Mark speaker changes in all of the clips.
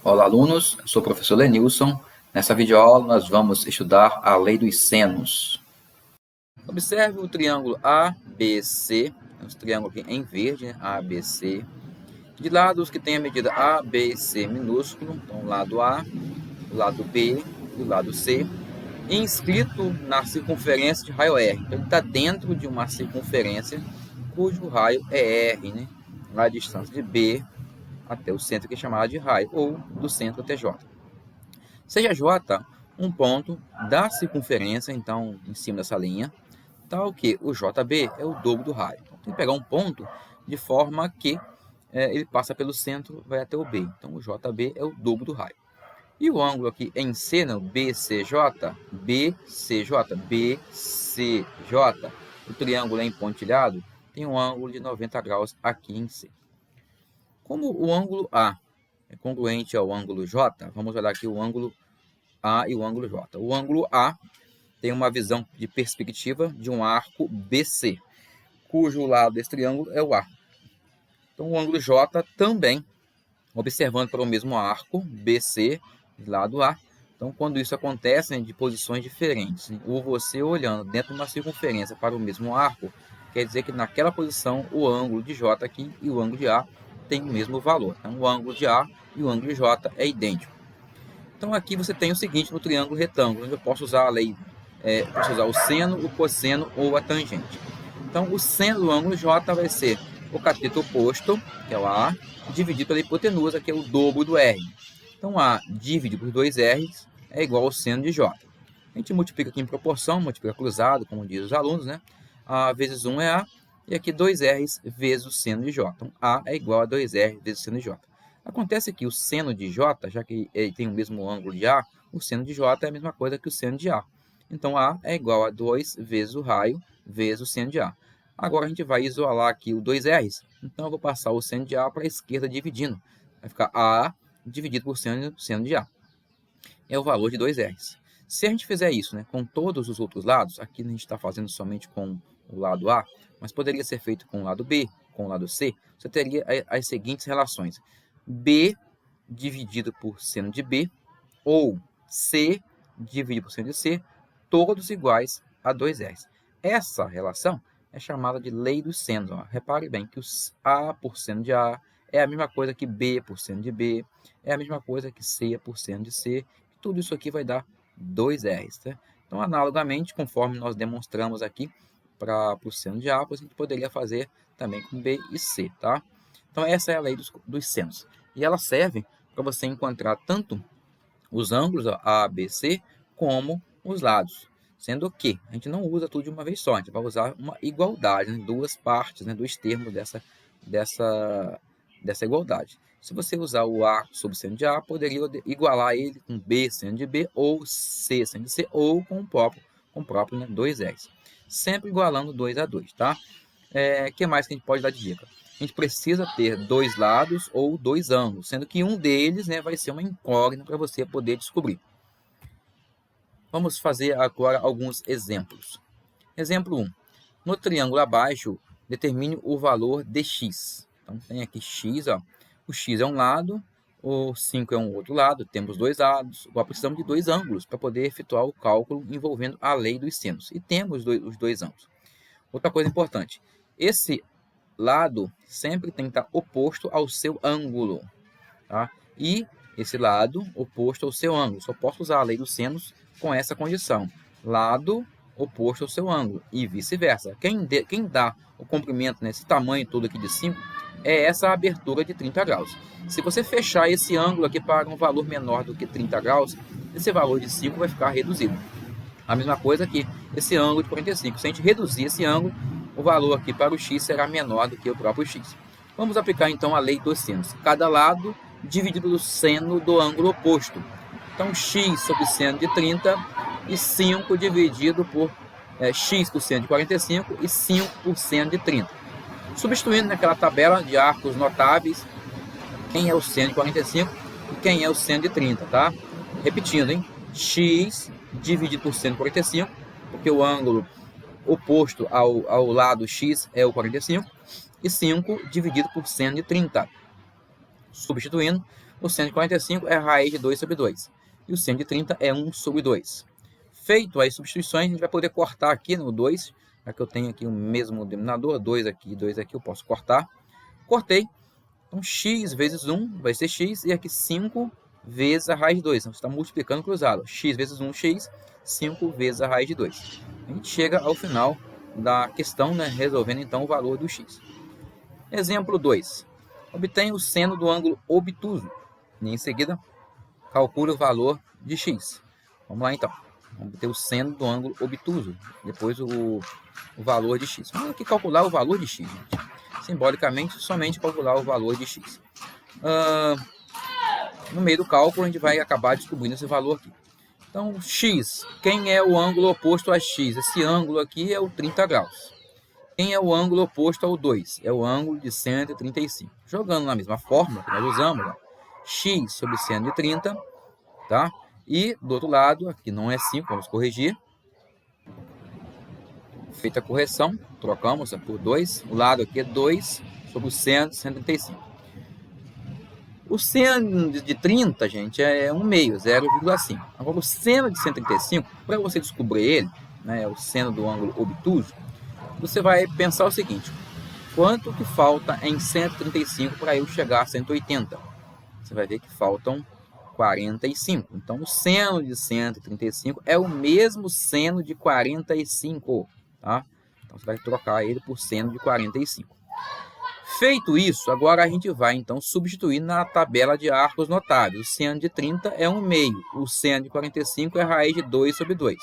Speaker 1: Olá, alunos. Eu sou o professor Lenilson. Nessa videoaula, nós vamos estudar a lei dos senos. Observe o triângulo ABC, esse triângulo aqui em verde, ABC. De lados que tem a medida ABC minúsculo, então o lado A, o lado B e o lado C, inscrito na circunferência de raio R. Então, ele está dentro de uma circunferência cujo raio é R, né? A distância de B até o centro, que é chamado de raio, ou do centro até J. Seja J um ponto da circunferência, então, em cima dessa linha, tal que o JB é o dobro do raio. Então, tem que pegar um ponto de forma que ele passa pelo centro, vai até o B. Então, o JB é o dobro do raio. E o ângulo aqui em C, não, BCJ, o triângulo é empontilhado, tem um ângulo de 90 graus aqui em C. Como o ângulo A é congruente ao ângulo J, vamos olhar aqui o ângulo A e o ângulo J. O ângulo A tem uma visão de perspectiva de um arco BC, cujo lado desse triângulo é o A. Então, o ângulo J também, observando para o mesmo arco BC, lado A. Então, quando isso acontece, de posições diferentes, ou você olhando dentro de uma circunferência para o mesmo arco, quer dizer que naquela posição o ângulo de J aqui e o ângulo de A tem o mesmo valor. Então, o ângulo de A e o ângulo de J é idêntico. Então, aqui você tem o seguinte no triângulo retângulo, onde eu posso usar a lei, posso usar o seno, o cosseno ou a tangente. Então, o seno do ângulo J vai ser o cateto oposto, que é o A, dividido pela hipotenusa, que é o dobro do R. Então, A dividido por 2R é igual ao seno de J. A gente multiplica aqui em proporção, multiplica cruzado, como dizem os alunos, né? A vezes 1 é A, e aqui 2R vezes o seno de J. Então, A é igual a 2R vezes o seno de J. Acontece que o seno de J, já que ele tem o mesmo ângulo de A, o seno de J é a mesma coisa que o seno de A. Então, A é igual a 2 vezes o raio vezes o seno de A. Agora, a gente vai isolar aqui o 2R. Então, eu vou passar o seno de A para a esquerda dividindo. Vai ficar A dividido por seno de A. É o valor de 2R. Se a gente fizer isso, né, com todos os outros lados, aqui a gente está fazendo somente com o lado A, mas poderia ser feito com o lado B, com o lado C, você teria as seguintes relações. B dividido por seno de B, ou C dividido por seno de C, todos iguais a 2R. Essa relação é chamada de lei dos senos. Ó. Repare bem que o A por seno de A é a mesma coisa que B por seno de B, é a mesma coisa que C por seno de C. Tudo isso aqui vai dar 2R. Tá? Então, analogamente, conforme nós demonstramos aqui para o seno de A, a gente poderia fazer também com B e C. Tá? Então, essa é a lei dos senos. E ela serve para você encontrar tanto os ângulos A, B, C, como os lados. Sendo que a gente não usa tudo de uma vez só, a gente vai usar uma igualdade, né? Duas partes, né? Dois termos dessa igualdade. Se você usar o A sobre o seno de A, poderia igualar ele com B seno de B, ou C seno de C, ou com o próprio né? 2R. Sempre igualando 2 a 2, tá? Que mais que a gente pode dar de dica? A gente precisa ter dois lados ou dois ângulos, sendo que um deles, né, vai ser uma incógnita para você poder descobrir. Vamos fazer agora alguns exemplos. Exemplo 1. No triângulo abaixo, determine o valor de x. Então, tem aqui x, ó. O x é um lado, o 5 é um outro lado, temos dois lados. Agora precisamos de dois ângulos para poder efetuar o cálculo envolvendo a lei dos senos. E temos os dois ângulos. Outra coisa importante, esse lado sempre tem que estar oposto ao seu ângulo, tá? E esse lado oposto ao seu ângulo. Só posso usar a lei dos senos com essa condição. Lado oposto ao seu ângulo e vice-versa. Quem dá o comprimento nesse tamanho todo aqui de 5 é essa abertura de 30 graus. Se você fechar esse ângulo aqui para um valor menor do que 30 graus, esse valor de 5 vai ficar reduzido. A mesma coisa aqui, esse ângulo de 45. Se a gente reduzir esse ângulo, o valor aqui para o x será menor do que o próprio x. Vamos aplicar então a lei dos senos. Cada lado dividido pelo seno do ângulo oposto. Então, x sobre seno de 30 e 5 dividido por x por seno de 45 e 5 por seno de 30. Substituindo naquela tabela de arcos notáveis, quem é o seno de 45 e quem é o seno de 30, tá? Repetindo, hein? X dividido por seno de 45, porque o ângulo oposto ao lado x é o 45, e 5 dividido por seno de 30. Substituindo, O seno de 45 é a raiz de 2 sobre 2. E o seno de 30 é 1 sobre 2. Feito as substituições, a gente vai poder cortar aqui no 2, já que eu tenho aqui o mesmo denominador, 2 aqui e 2 aqui, eu posso cortar. Cortei. Então, x vezes 1 vai ser x, e aqui 5 vezes a raiz de 2. Então, você está multiplicando cruzado. X vezes 1, x, 5 vezes a raiz de 2. A gente chega ao final da questão, né, resolvendo então o valor do x. Exemplo 2. Obtenha o seno do ângulo obtuso. E em seguida, calcule o valor de x. Vamos lá então. Vamos ter o seno do ângulo obtuso. Depois o valor de x. Vamos aqui calcular o valor de x, gente. Simbolicamente, somente calcular o valor de x. No meio do cálculo, a gente vai acabar descobrindo esse valor aqui. Então, x, quem é o ângulo oposto a x? Esse ângulo aqui é o 30 graus. Quem é o ângulo oposto ao 2? É o ângulo de 135. Jogando na mesma fórmula que nós usamos, ó, x sobre seno de 30, tá? E do outro lado, aqui não é 5, vamos corrigir. Feita a correção, trocamos por 2. O lado aqui é 2 sobre o seno de 135. O seno de 30, gente, é 1/2, 0,5. Agora, o seno de 135, para você descobrir ele, né, o seno do ângulo obtuso, você vai pensar o seguinte: quanto que falta em 135 para eu chegar a 180? Você vai ver que faltam 45. Então, o seno de 135 é o mesmo seno de 45. Tá? Então, você vai trocar ele por seno de 45. Feito isso, agora a gente vai então substituir na tabela de arcos notáveis. O seno de 30 é 1/2. O seno de 45 é a raiz de 2 sobre 2.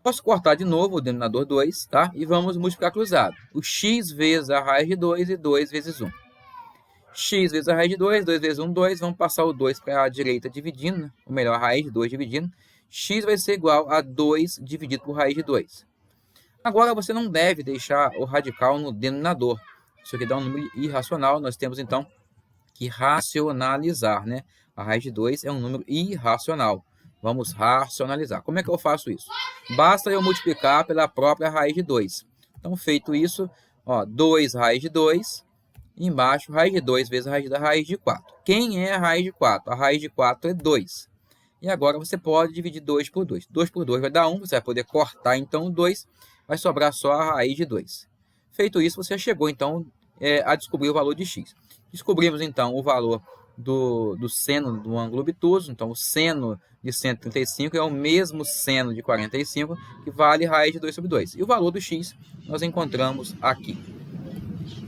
Speaker 1: Posso cortar de novo o denominador 2, tá? E vamos multiplicar cruzado. O x vezes a raiz de 2 e 2 vezes 1. X vezes a raiz de 2, 2 vezes 1, 2. Vamos passar o 2 para a direita dividindo, né? Ou melhor, a raiz de 2 dividindo. X vai ser igual a 2 dividido por raiz de 2. Agora, você não deve deixar o radical no denominador. Isso aqui dá um número irracional. Nós temos, então, que racionalizar, né? A raiz de 2 é um número irracional. Vamos racionalizar. Como é que eu faço isso? Basta eu multiplicar pela própria raiz de 2. Então, feito isso, ó, 2 raiz de 2. E embaixo, raiz de 2 vezes a raiz da raiz de 4. Quem é a raiz de 4? A raiz de 4 é 2. E agora você pode dividir 2 por 2. 2 por 2 vai dar 1. Você vai poder cortar, então, o 2. Vai sobrar só a raiz de 2. Feito isso, você chegou, então, a descobrir o valor de x. Descobrimos, então, o valor do seno do ângulo obtuso. Então, o seno de 135 é o mesmo seno de 45, que vale raiz de 2 sobre 2. E o valor do x nós encontramos aqui.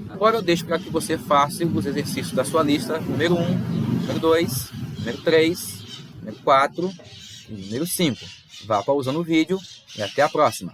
Speaker 1: Agora eu deixo para que você faça os exercícios da sua lista, número 1, número 2, número 3, número 4 e número 5. Vá pausando o vídeo e até a próxima.